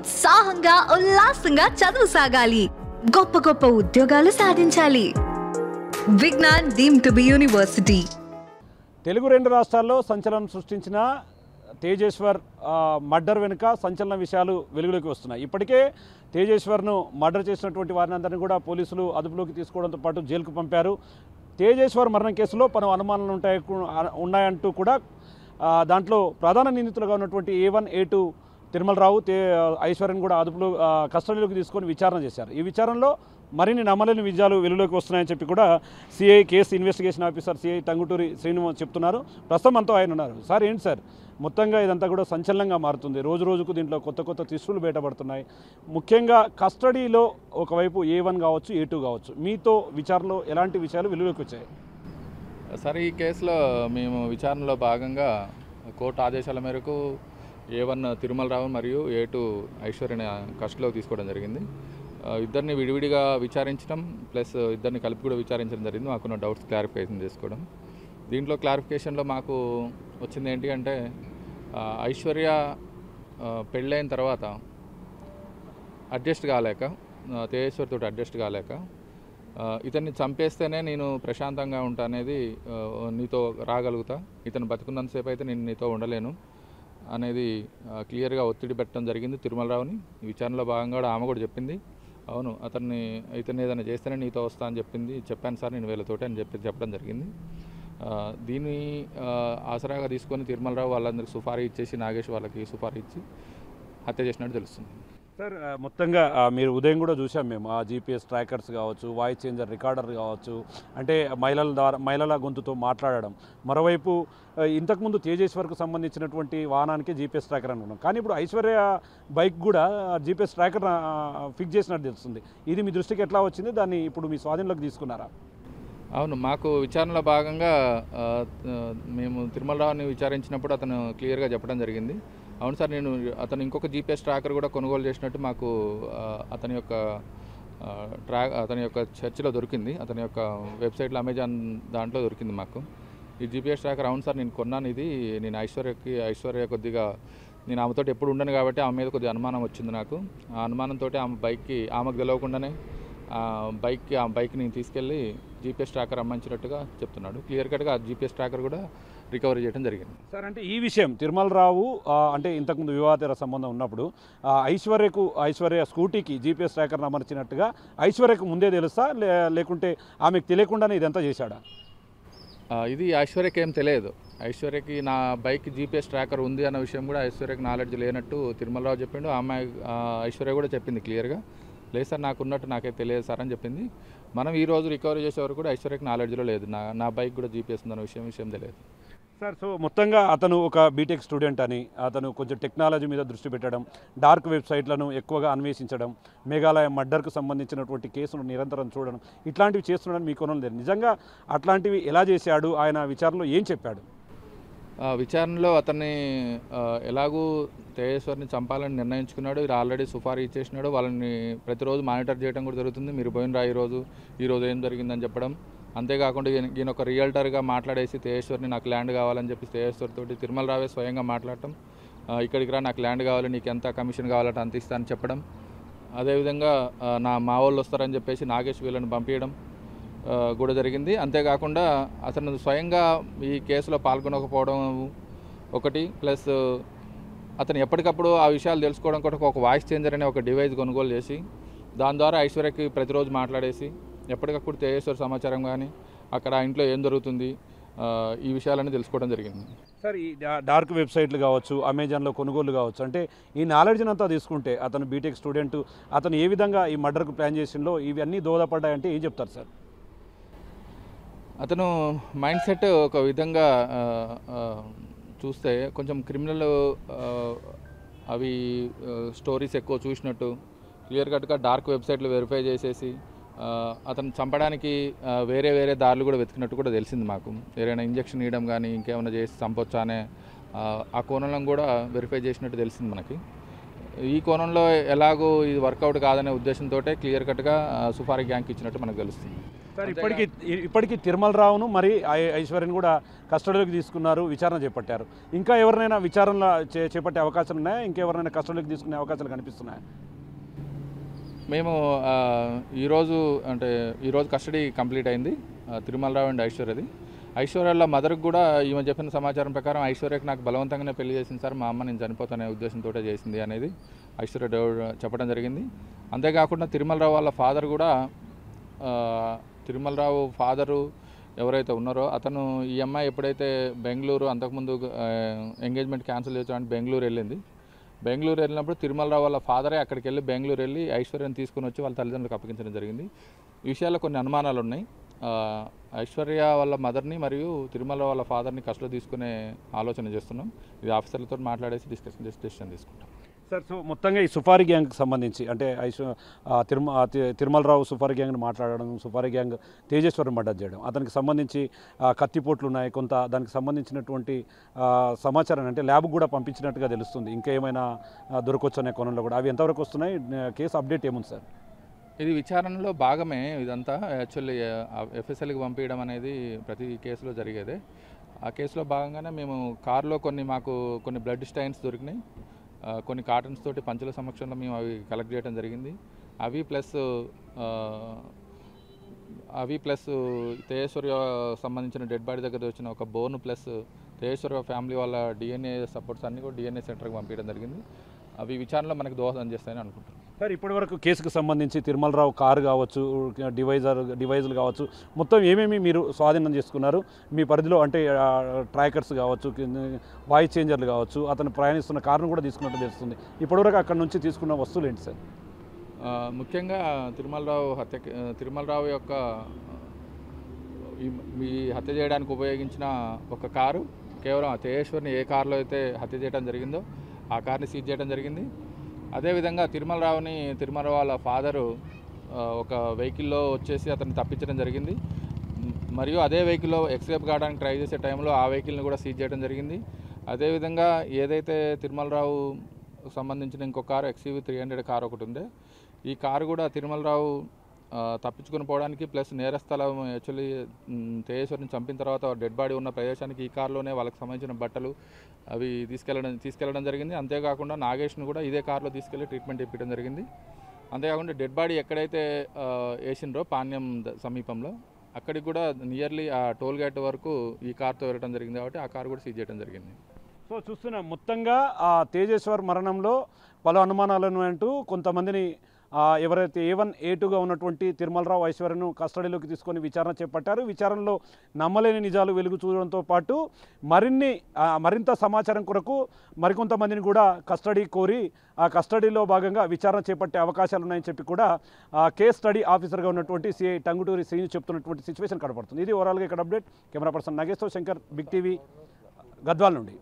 ఉత్సాహంగా ఉల్లాసంగా చదువు సాగాలి, గొప్ప గొప్ప ఉద్యోగాలు సాధించాలి. Vignan deemed to be university. Telugu రెండు రాష్ట్రాల్లో సంచలనం సృష్టించిన తేజేశ్వర్ మర్డర్ వెనుక సంచలన విషయాలు వెలుగులోకి వస్తున్నాయి. ఇప్పటికే తేజేశ్వర్ను మర్డర్ చేసినటువంటి వారిని అందరినీ కూడా పోలీసులు అదుపులోకి తీసుకోవడంతో పాటు జైలుకు పంపారు. తేజేశ్వర్ మరణం కేసులో పలు అనుమానాలు ఉన్నాయంటూ కూడా దాంట్లో ప్రధాన నిందితులుగా ఉన్నటువంటి A1, A2 తిరుమలరావు, ఐశ్వర్యను కూడా అదుపులో కస్టడీలోకి తీసుకొని విచారణ చేశారు. ఈ విచారణలో మరిన్ని నమ్మలేని విజయాలు వెలుగులోకి వస్తున్నాయని చెప్పి కూడా CI case investigation officer CI Tanguturi Srinu చెప్తున్నారు. ప్రస్తుతం అంతా ఆయన ఉన్నారు. సార్ ఏంటి సార్, మొత్తంగా ఇదంతా కూడా సంచలనంగా మారుతుంది. రోజు రోజుకు దీంట్లో కొత్త కొత్త త్రిస్టులు బయటపడుతున్నాయి. ముఖ్యంగా కస్టడీలో ఒకవైపు A1 కావచ్చు, A2 కావచ్చు, మీతో విచారణలో ఎలాంటి విషయాలు వెలుగులోకి వచ్చాయి? సార్, ఈ కేసులో మేము విచారణలో భాగంగా కోర్టు ఆదేశాల మేరకు A1 తిరుమలరావు మరియు A2 ఐశ్వర్యని కస్టడీలోకి తీసుకోవడం జరిగింది. ఇద్దరిని విడివిడిగా విచారించడం ప్లస్ ఇద్దరిని కలిపి కూడా విచారించడం జరిగింది. మాకున్న డౌట్స్ క్లారిఫికేషన్ చేసుకోవడం. దీంట్లో క్లారిఫికేషన్లో మాకు వచ్చింది ఏంటి అంటే, ఐశ్వర్య పెళ్ళైన తర్వాత అడ్జస్ట్ కాలేక, తేజేశ్వర్తో అడ్జస్ట్ కాలేక ఇతన్ని చంపేస్తేనే నేను ప్రశాంతంగా ఉంటా అనేది, నీతో రాగలుగుతా, ఇతను బతుకున్నంతసేపు అయితే నేను నీతో ఉండలేను అనేది క్లియర్గా ఒత్తిడి పెట్టడం జరిగింది తిరుమలరావుని. ఈ విచారణలో భాగంగా కూడా ఆమె కూడా చెప్పింది, అవును ఇతన్ని ఏదైనా చేస్తేనే నీతో వస్తా అని చెప్పాను సార్ నేను వీళ్ళతోటి అని చెప్పడం జరిగింది. దీన్ని ఆసరాగా తీసుకొని తిరుమలరావు వాళ్ళందరికీ సుపారీ ఇచ్చేసి, నాగేష్ వాళ్ళకి సుపారీ ఇచ్చి హత్య చేసినట్టు తెలుస్తుంది. సార్, మొత్తంగా మీరు ఉదయం కూడా చూసాం మేము, ఆ GPS ట్రాకర్స్ కావచ్చు, వాయిస్ చేంజర్ రికార్డర్ కావచ్చు, అంటే మహిళల గొంతుతో మాట్లాడడం. మరోవైపు ఇంతకుముందు తేజేశ్వర్కు సంబంధించినటువంటి వాహనానికి GPS ట్రాకర్ అనుకున్నాం, కానీ ఇప్పుడు ఐశ్వర్య బైక్ కూడా GPS ట్రాకర్ ఫిక్స్ చేసినట్టు తెలుస్తుంది. ఇది మీ దృష్టికి ఎట్లా వచ్చింది? దాన్ని ఇప్పుడు మీ స్వాధీనంలోకి తీసుకున్నారా? అవును, మాకు విచారణలో భాగంగా మేము తిరుమలరావుని విచారించినప్పుడు అతను క్లియర్గా చెప్పడం జరిగింది. అవును సార్, నేను అతను ఇంకొక GPS ట్రాకర్ కూడా కొనుగోలు చేసినట్టు మాకు అతని యొక్క చర్చిలో దొరికింది, అతని యొక్క వెబ్సైట్లో అమెజాన్ దాంట్లో దొరికింది మాకు ఈ GPS ట్రాకర్. అవును సార్, నేను కొన్నాను ఇది. నేను ఐశ్వర్య కొద్దిగా నేను ఆమెతో ఎప్పుడు ఉండను కాబట్టి ఆమె మీద కొద్దిగా అనుమానం వచ్చింది నాకు. ఆ అనుమానంతో ఆమెకు తెలియకుండానే ఆ బైక్ నేను తీసుకెళ్ళి GPS ట్రాకర్ అమ్మించినట్టుగా చెప్తున్నాడు. క్లియర్ కట్గా ఆ GPS ట్రాకర్ కూడా రికవరీ చేయడం జరిగింది. సార్, అంటే ఈ విషయం తిరుమలరావు అంటే ఇంతకుముందు వివాదేతర సంబంధం ఉన్నప్పుడు ఐశ్వర్య స్కూటీకి GPS ట్రాకర్ను అమర్చినట్టుగా ఐశ్వర్యకు ముందే తెలుసా, లేకుంటే ఆమెకు తెలియకుండానే ఇదంతా చేశాడా? ఇది ఐశ్వర్యకి ఏం తెలియదు. ఐశ్వర్యకి నా బైక్ GPS ట్రాకర్ ఉంది అన్న విషయం కూడా ఐశ్వర్యకి నాలెడ్జ్ లేనట్టు తిరుమలరావు చెప్పిండు. ఐశ్వర్య కూడా చెప్పింది క్లియర్గా, లేదు సార్ నాకున్నట్టు నాకే తెలియదు సార్ అని చెప్పింది. మనం ఈరోజు రికవరీ చేసే వరకు కూడా ఐశ్వర్యకి నాలెడ్జ్లో లేదు, నా బైక్ కూడా GPS ఉందన్న విషయం తెలియదు. సార్, సో మొత్తంగా అతను ఒక బీటెక్ స్టూడెంట్ అని, అతను కొంచెం టెక్నాలజీ మీద దృష్టి పెట్టడం, డార్క్ వెబ్సైట్లను ఎక్కువగా అన్వేషించడం, మేఘాలయ మర్డర్కు సంబంధించినటువంటి కేసును నిరంతరం చూడడం, ఇట్లాంటివి చేస్తున్నాడని మీకు కొనడం లేదు. నిజంగా అట్లాంటివి ఎలా చేశాడు? ఆయన విచారణలో ఏం చెప్పాడు? విచారణలో అతన్ని ఎలాగూ తేజేశ్వర్ని చంపాలని నిర్ణయించుకున్నాడు. ఇది ఆల్రెడీ సుపారీ ఇచ్చేసినాడు. వాళ్ళని ప్రతిరోజు మానిటర్ చేయడం కూడా జరుగుతుంది. మీరు పోయినరా ఈరోజు ఏం జరిగిందని చెప్పడం. అంతేకాకుండా ఈయన ఒక రియల్టర్గా మాట్లాడేసి తేజేశ్వర్ని నాకు ల్యాండ్ కావాలని చెప్పి తేజేశ్వర్ తోటి తిరుమలరావే స్వయంగా మాట్లాడటం, ఇక్కడికి రా నాకు ల్యాండ్ కావాలి, నీకు ఎంత కమిషన్ కావాలంటే అంత ఇస్తా అని చెప్పడం. అదేవిధంగా మా వాళ్ళు వస్తారని చెప్పేసి నాగేష్ వీళ్ళని పంపించడం కూడా జరిగింది. అంతేకాకుండా అతను స్వయంగా ఈ కేసులో పాల్గొనకపోవడం ఒకటి, ప్లస్ అతను ఎప్పటికప్పుడు ఆ విషయాలు తెలుసుకోవడం కూడా ఒక వాయిస్ చేంజర్ అనే ఒక డివైస్ కొనుగోలు చేసి దాని ద్వారా ఐశ్వర్యకి ప్రతిరోజు మాట్లాడేసి ఎప్పటికప్పుడు తేజేశ్వర సమాచారం కానీ అక్కడ ఇంట్లో ఏం జరుగుతుంది ఈ విషయాలన్నీ తెలుసుకోవడం జరిగింది. సార్, ఈ డార్క్ వెబ్సైట్లు కావచ్చు, అమెజాన్లో కొనుగోలు కావచ్చు, అంటే ఈ నాలెడ్జ్ని అంతా తీసుకుంటే అతను బీటెక్ స్టూడెంట్, అతను ఏ విధంగా ఈ మర్డర్కు ప్లాన్ చేసిందో ఇవన్నీ దోహదపడ్డాయంటే ఏం చెప్తారు సార్? అతను మైండ్ సెట్ ఒక విధంగా చూస్తే కొంచెం క్రిమినల్ అవి స్టోరీస్ ఎక్కువ చూసినట్టు, క్లియర్ కట్గా డార్క్ వెబ్సైట్లు వెరిఫై చేసేసి అతను చంపడానికి వేరే దారులు కూడా వెతికినట్టు కూడా తెలిసింది మాకు. ఏదైనా ఇంజక్షన్ ఇవ్వడం కానీ ఇంకేమైనా చేసి చంపొచ్చా అనే ఆ కోణంలో కూడా వెరిఫై చేసినట్టు తెలిసింది మనకి. ఈ కోణంలో ఎలాగో ఇది వర్కౌట్ కాదనే ఉద్దేశంతో క్లియర్ కట్గా సుపారీ గ్యాంగ్కి ఇచ్చినట్టు మనకు తెలుస్తుంది. సార్ ఇప్పటికీ తిరుమల రావును మరి ఐశ్వర్యను కూడా కస్టడీలోకి తీసుకున్నారు, విచారణ చేపట్టారు. ఇంకా ఎవరినైనా విచారణ చేపట్టే అవకాశాలు ఉన్నాయా? ఇంకెవరినైనా కస్టడీలోకి తీసుకునే అవకాశాలు కనిపిస్తున్నాయా? మేము ఈరోజు కస్టడీ కంప్లీట్ అయింది తిరుమల రావు అండ్ ఐశ్వర్యది. ఐశ్వర్యాల మదర్కి కూడా ఈమె చెప్పిన సమాచారం ప్రకారం ఐశ్వర్యకి నాకు బలవంతంగానే పెళ్లి చేసింది సార్, మా అమ్మ నేను చనిపోతానే ఉద్దేశంతో చేసింది అనేది ఐశ్వర్య చెప్పడం జరిగింది. అంతేకాకుండా తిరుమలరావు వాళ్ళ ఫాదర్ కూడా తిరుమలరావు ఫాదరు ఎవరైతే ఉన్నారో అతను ఈ అమ్మాయి ఎప్పుడైతే బెంగళూరు అంతకుముందు ఎంగేజ్మెంట్ క్యాన్సిల్ చేయడానికి బెంగళూరు వెళ్ళింది, బెంగళూరు వెళ్ళినప్పుడు తిరుమలరావు వాళ్ళ ఫాదరే అక్కడికి వెళ్ళి బెంగళూరు వెళ్ళి ఐశ్వర్యను తీసుకుని వచ్చి వాళ్ళ తల్లిదండ్రులకు అప్పగించడం జరిగింది. ఈ విషయాల్లో కొన్ని అనుమానాలు ఉన్నాయి. ఐశ్వర్య వాళ్ళ మదర్ని మరియు తిరుమల వాళ్ళ ఫాదర్ని కస్టడీలో తీసుకునే ఆలోచన చేస్తున్నాం. ఇది ఆఫీసర్లతో మాట్లాడేసి డిసిషన్ తీసుకుంటాం. సార్, సో మొత్తంగా ఈ సుపారీ గ్యాంగ్కి సంబంధించి అంటే తిరుమలరావు సుపారీ గ్యాంగ్ని మాట్లాడడం, సుపారీ గ్యాంగ్ తేజేశ్వరం మర్డర్ చేయడం, అతనికి సంబంధించి కత్తిపోట్లు ఉన్నాయి, కొంత దానికి సంబంధించినటువంటి సమాచారం అంటే ల్యాబ్కి కూడా పంపించినట్టుగా తెలుస్తుంది. ఇంకా ఏమైనా దొరకొచ్చు అనే కోణంలో కూడా అవి ఎంతవరకు వస్తున్నాయి? కేసు అప్డేట్ ఏముంది సార్? ఇది విచారణలో భాగమే. ఇదంతా యాక్చువల్లీ ఎఫ్ఎస్ఎల్కి పంపించడం అనేది ప్రతి కేసులో జరిగేదే. ఆ కేసులో భాగంగానే మేము కారులో మాకు కొన్ని బ్లడ్ స్టైన్స్ దొరికినాయి, కొన్ని కాటన్స్ తోటి పంచుల సమక్షంలో మేము అవి కలెక్ట్ చేయడం జరిగింది. అవి ప్లస్ తేజేశ్వర్య సంబంధించిన డెడ్ బాడీ దగ్గర వచ్చిన ఒక బోన్ ప్లస్ తేజేశ్వర్య ఫ్యామిలీ వాళ్ళ డిఎన్ఏ సపోర్ట్స్ అన్నీ కూడా డిఎన్ఏ సెంటర్కి పంపించడం జరిగింది. అవి విచారణలో మనకు దోహదం చేస్తాయని అనుకుంటున్నాను. సార్, ఇప్పటివరకు కేసుకు సంబంధించి తిరుమలరావు కారు కావచ్చు, డివైజులు కావచ్చు, మొత్తం ఏమేమి మీరు స్వాధీనం చేసుకున్నారు మీ పరిధిలో? అంటే ట్రాకర్స్ కావచ్చు, వాయిస్ చేంజర్లు కావచ్చు, అతను ప్రయాణిస్తున్న కారును కూడా తీసుకున్నట్టు తెలుస్తుంది. ఇప్పటివరకు అక్కడ నుంచి తీసుకున్న వస్తువులు ఏంటి సార్? ముఖ్యంగా తిరుమలరావు యొక్క ఈ హత్య చేయడానికి ఉపయోగించిన ఒక కారు, కేవలం తేజేశ్వర్ని ఏ కారులో అయితే హత్య చేయడం జరిగిందో ఆ కార్ని సీజ్ చేయడం జరిగింది. అదేవిధంగా తిరుమలరావు వాళ్ళ ఫాదరు ఒక వెహికల్లో వచ్చేసి అతన్ని తప్పించడం జరిగింది. మరియు అదే వెహికల్లో ఎస్కేప్ కావడానికి ట్రై చేసే టైంలో ఆ వెహికల్ని కూడా సీజ్ చేయడం జరిగింది. అదేవిధంగా ఏదైతే తిరుమలరావు సంబంధించిన ఇంకో కారు XUV 300 కారు ఒకటి ఉందే, ఈ కారు కూడా తిరుమలరావు తప్పించుకొని పోవడానికి ప్లస్ నేరస్థలం యాక్చువల్లీ తేజేశ్వరిని చంపిన తర్వాత డెడ్ బాడీ ఉన్న ప్రదేశానికి ఈ కారులోనే వాళ్ళకి సంబంధించిన బట్టలు అవి తీసుకెళ్లడం జరిగింది. అంతేకాకుండా నాగేష్ను కూడా ఇదే కారులో తీసుకెళ్లి ట్రీట్మెంట్ ఇప్పించడం జరిగింది. అంతేకాకుండా డెడ్ బాడీ ఎక్కడైతే వేసిండ్రో పాణ్యం సమీపంలో అక్కడికి కూడా నియర్లీ ఆ టోల్ గేట్ వరకు ఈ కార్తో వెళ్ళడం జరిగింది, కాబట్టి ఆ కారు కూడా సీజ్ చేయడం జరిగింది. సో చూస్తున్నాం, మొత్తంగా ఆ తేజేశ్వర్ మరణంలో పలు అనుమానాలను అంటూ కొంతమందిని ఎవరైతే A1 A2గా ఉన్నటువంటి తిరుమలరావు ఐశ్వర్యను కస్టడీలోకి తీసుకొని విచారణ చేపట్టారు. విచారణలో నమ్మలేని నిజాలు వెలుగు చూడడంతో పాటు మరింత సమాచారం కొరకు మరికొంతమందిని కూడా కస్టడీ కోరి ఆ కస్టడీలో భాగంగా విచారణ చేపట్టే అవకాశాలు ఉన్నాయని చెప్పి కూడా కేస్ స్టడీ ఆఫీసర్గా ఉన్నటువంటి సిఐ టంగుటూరి శ్రీను చెప్తున్నటువంటి సిచ్యువేషన్ కనపడుతుంది. ఇది ఓవరాల్గా ఇక్కడ update. Camera person Nageshwar Shankar, big TV, Gadwal నుండి.